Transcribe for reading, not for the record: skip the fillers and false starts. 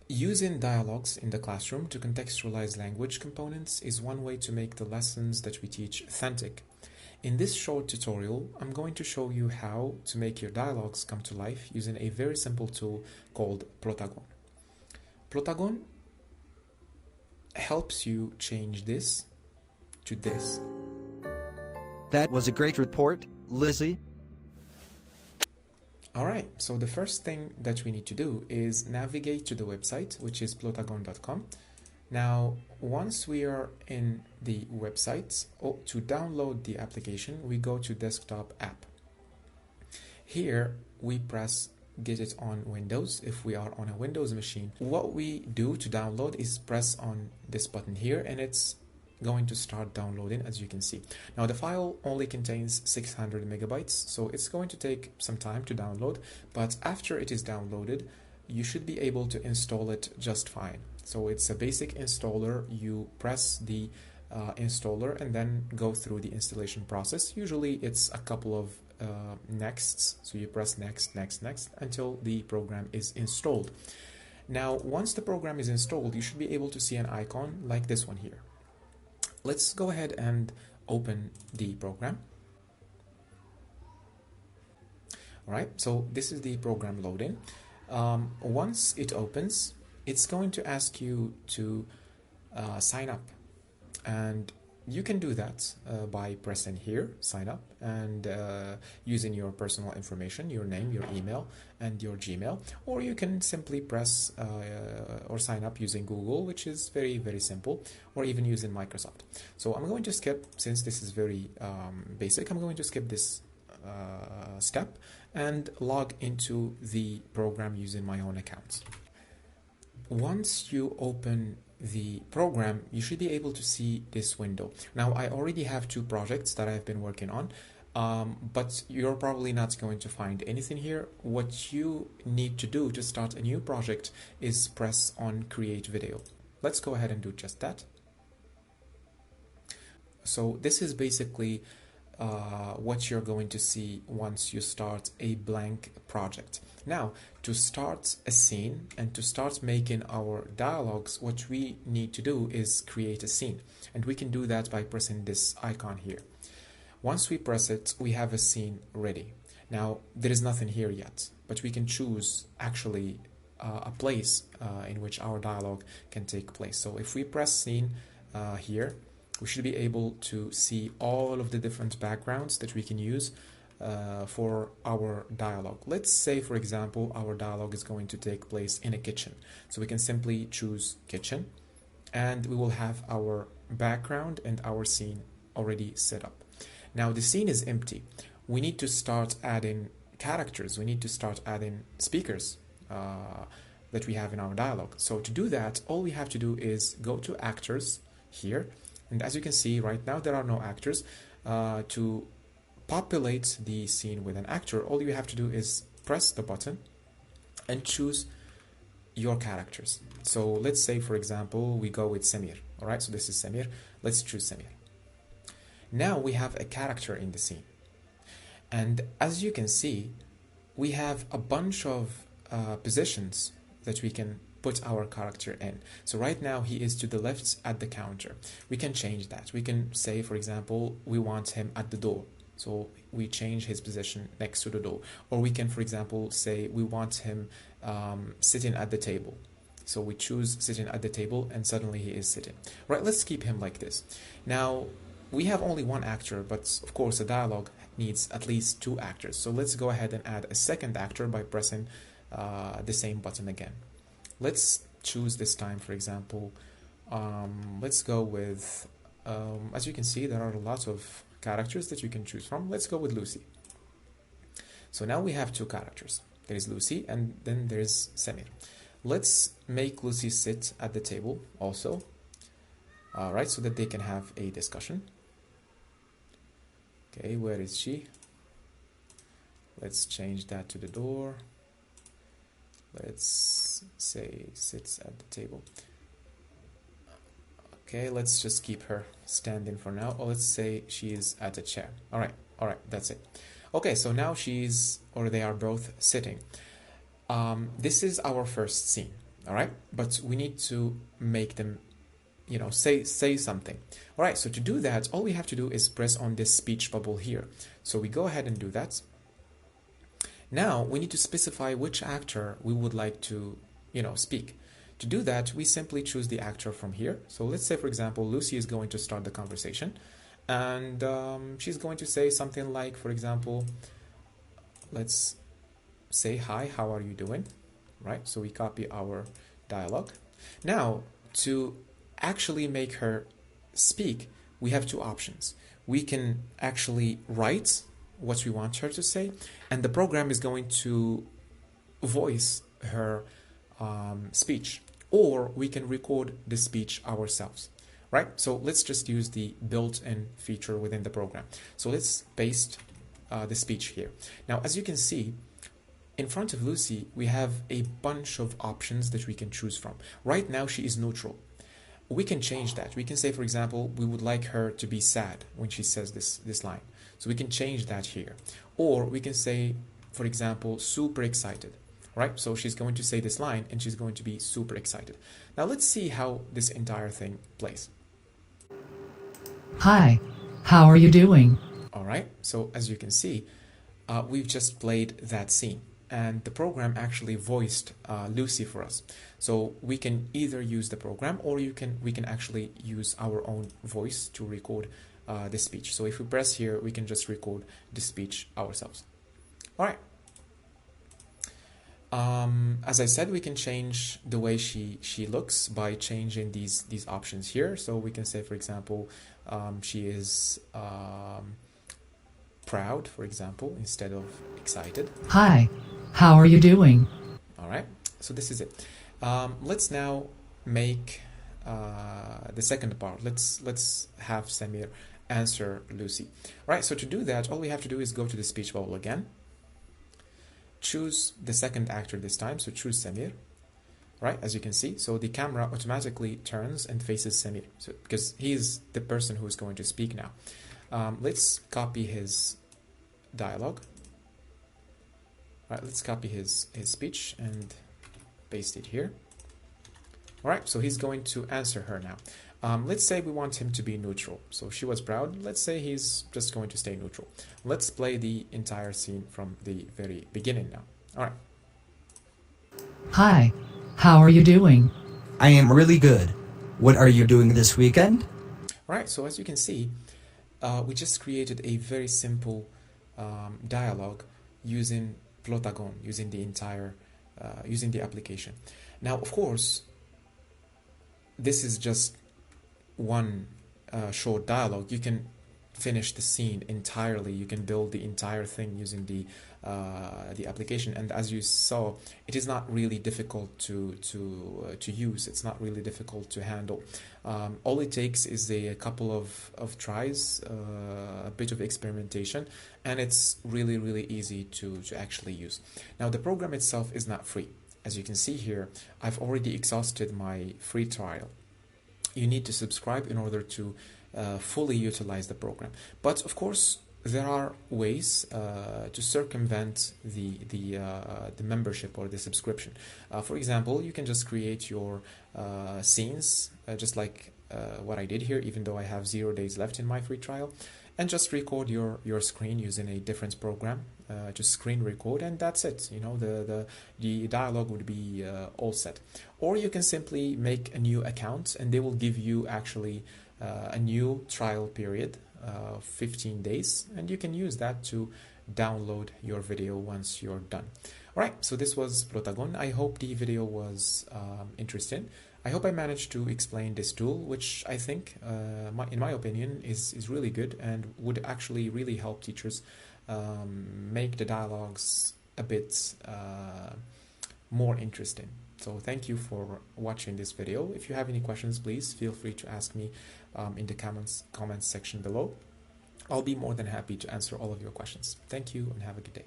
Using dialogues in the classroom to contextualize language components is one way to make the lessons that we teach authentic. In this short tutorial, I'm going to show you how to make your dialogues come to life using a very simple tool called Protagon. Protagon helps you change this to this. That was a great report, Lizzie. Alright, so the first thing that we need to do is navigate to the website, which is plotagon.com. Now, once we are in the website, to download the application, we go to Desktop App. Here, we press Get it on Windows if we are on a Windows machine. What we do to download is press on this button here, and it's going to start downloading, as you can see. Now the file only contains 600 megabytes, so it's going to take some time to download, but after it is downloaded, you should be able to install it just fine. So it's a basic installer. You press the installer and then go through the installation process. Usually it's a couple of nexts, so you press next, next, next until the program is installed. Now once the program is installed, you should be able to see an icon like this one here. Let's go ahead and open the program. All right, so this is the program loading. Once it opens, it's going to ask you to sign up, and you can do that by pressing here, sign up, and using your personal information, your name, your email, and your Gmail, or you can simply press or sign up using Google, which is very, very simple, or even using Microsoft. So I'm going to skip, since this is very basic, I'm going to skip this step and log into the program using my own account. Once you open the program, you should be able to see this window. Now I already have two projects that I've been working on, but you're probably not going to find anything here. What you need to do to start a new project is press on create video. Let's go ahead and do just that. So this is basically what you're going to see once you start a blank project. Now, to start a scene and to start making our dialogues, what we need to do is create a scene, and we can do that by pressing this icon here. Once we press it, we have a scene ready. Now, there is nothing here yet, but we can choose actually a place in which our dialogue can take place. So if we press scene here, we should be able to see all of the different backgrounds that we can use for our dialogue. Let's say, for example, our dialogue is going to take place in a kitchen. So we can simply choose kitchen, and we will have our background and our scene already set up. Now the scene is empty. We need to start adding characters. We need to start adding speakers that we have in our dialogue. So to do that, all we have to do is go to actors here. And as you can see right now, there are no actors. To populate the scene with an actor, all you have to do is press the button and choose your characters. So let's say, for example, we go with Samir. All right, so this is Samir. Let's choose Samir. Now we have a character in the scene. And as you can see, we have a bunch of positions that we can put our character in. So right now he is to the left at the counter. We can change that. We can say, for example, we want him at the door. So we change his position next to the door. Or we can, for example, say we want him sitting at the table. So we choose sitting at the table, and suddenly he is sitting. Right, let's keep him like this. Now, we have only one actor, but of course a dialogue needs at least two actors. So let's go ahead and add a second actor by pressing the same button again. Let's choose this time, for example, let's go with, as you can see, there are a lot of characters that you can choose from. Let's go with Lucy. So now we have two characters. There is Lucy, and then there's Samir. Let's make Lucy sit at the table also, right, so that they can have a discussion. Okay, where is she? Let's change that to the door. Let's say sits at the table. Okay, let's just keep her standing for now. Or let's say she is at a chair. All right, that's it. Okay, so now she's, or they are both sitting. This is our first scene. all right? But we need to make them, say something. All right, so to do that, all we have to do is press on this speech bubble here. So we go ahead and do that. Now we need to specify which actor we would like to, speak. To do that, we simply choose the actor from here. So let's say, for example, Lucy is going to start the conversation, and she's going to say something like, for example, let's say, "Hi, how are you doing?" Right? So we copy our dialogue. Now, to actually make her speak, we have two options. We can actually write what we want her to say, and the program is going to voice her speech, or we can record the speech ourselves, right? So let's just use the built-in feature within the program. So let's paste the speech here. Now, as you can see, in front of Lucy, we have a bunch of options that we can choose from. Right now, she is neutral. We can change that. We can say, for example, we would like her to be sad when she says this line. So we can change that here. Or we can say, for example, super excited, right? So she's going to say this line and she's going to be super excited. Now let's see how this entire thing plays. Hi, how are you doing? All right, so as you can see, we've just played that scene, and the program actually voiced Lucy for us. So we can either use the program, or we can actually use our own voice to record the speech. So if we press here, we can just record the speech ourselves. All right. As I said, we can change the way she looks by changing these options here. So we can say, for example, she is proud, for example, instead of excited. Hi, how are you doing? All right, so this is it. Let's now make the second part. Let's have Samir answer Lucy. All right, so to do that, all we have to do is go to the speech bubble again. Choose the second actor this time, so choose Samir. Right, as you can see, so the camera automatically turns and faces Samir, so because he is the person who is going to speak now. Let's copy his dialogue. All right, let's copy his speech and paste it here. All right, so he's going to answer her now. Let's say we want him to be neutral. So she was proud. Let's say he's just going to stay neutral. Let's play the entire scene from the very beginning now. All right. Hi, how are you doing? I am really good. What are you doing this weekend? All right, so as you can see, we just created a very simple dialogue using Plotagon, using the application. Now, of course, this is just one short dialogue. You can finish the scene entirely. You can build the entire thing using the application, and as you saw, it is not really difficult to use. It's not really difficult to handle. All it takes is a couple of tries, a bit of experimentation, and it's really easy to actually use. Now, the program itself is not free. As you can see here, I've already exhausted my free trial. You need to subscribe in order to fully utilize the program. But of course, there are ways to circumvent the membership or the subscription. For example, you can just create your scenes, just like what I did here, even though I have 0 days left in my free trial, and just record your screen using a different program. Just screen record, and that's it. You know, the dialogue would be all set. Or you can simply make a new account, and they will give you actually a new trial period, 15 days, and you can use that to download your video once you're done. All right, so this was Plotagon. I hope the video was interesting. I hope I managed to explain this tool, which I think, in my opinion, is really good and would actually really help teachers make the dialogues a bit more interesting. So thank you for watching this video. If you have any questions, please feel free to ask me in the comments section below. I'll be more than happy to answer all of your questions. Thank you and have a good day.